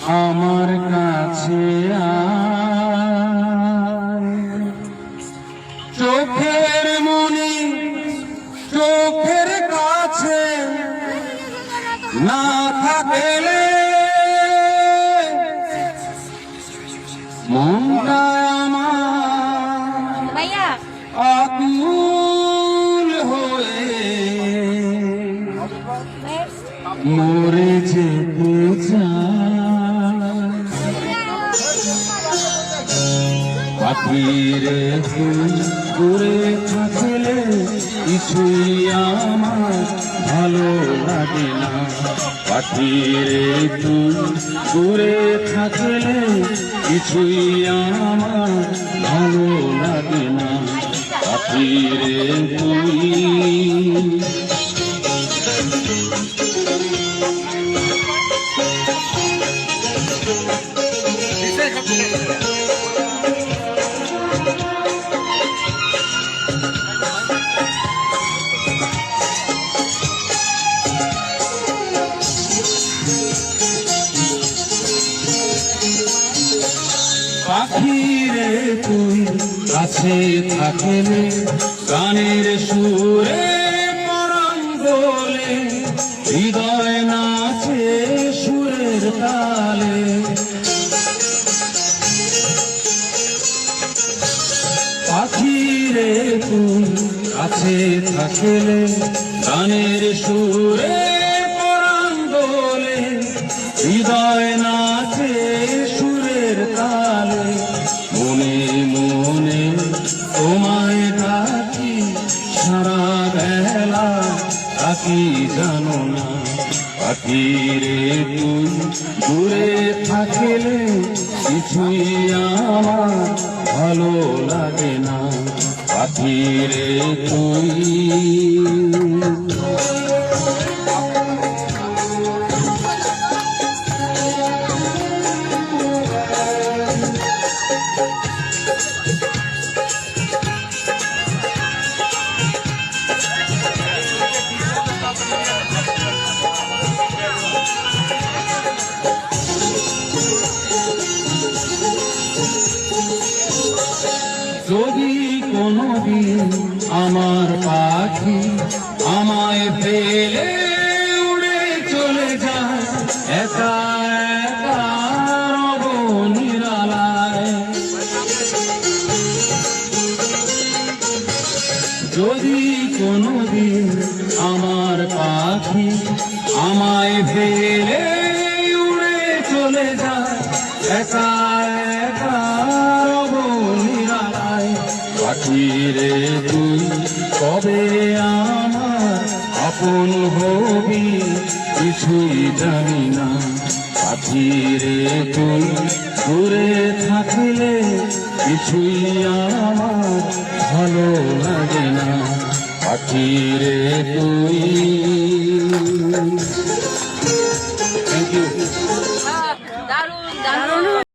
আমার কাছে চোখের মনি চোখের কাছে না থাকলে মনটা আমার আকুল হয়ে মরে যেতে চায়। পাখিরে দূরে থাকলে কিছুই আমার ভালো লাগে না। পাখিরে দূরে থাকলে কিছুই আমার ভালো লাগে না। পাখিরে তুই পাখিরে তুই কাছে থাকলে গানের সুরে পরাণ দোলে হৃদয় নাচে সুরের তালে। পাখিরে তুই কাছে থাকলে গানের সুরে পরাণ দোলে হৃদয় নাচে সুরের তালে। মনে মনে তোমায় ডাকি সারা বেলা ডাকি জানো না। পাখিরে তুই দূরে থাকলে কিছুই আমার ভালো লাগে না। পাখিরে তুই যদি কোনদিন আমার পাখি আমায় ফেলে উড়ে চলে যায় একা একা রব নিরালায়। যদি কোনদিন আমার পাখি আমায় ফেলে উড়ে চলে যায় একা একা রব নিরালায়। পাখিরে তুই কবে আমার আপন হবি কিছুই জানি না। পাখিরে তুই দূরে থাকলে কিছুই আমার ভালো লাগে না। পাখিরে তুই থ্যাংক ইউ।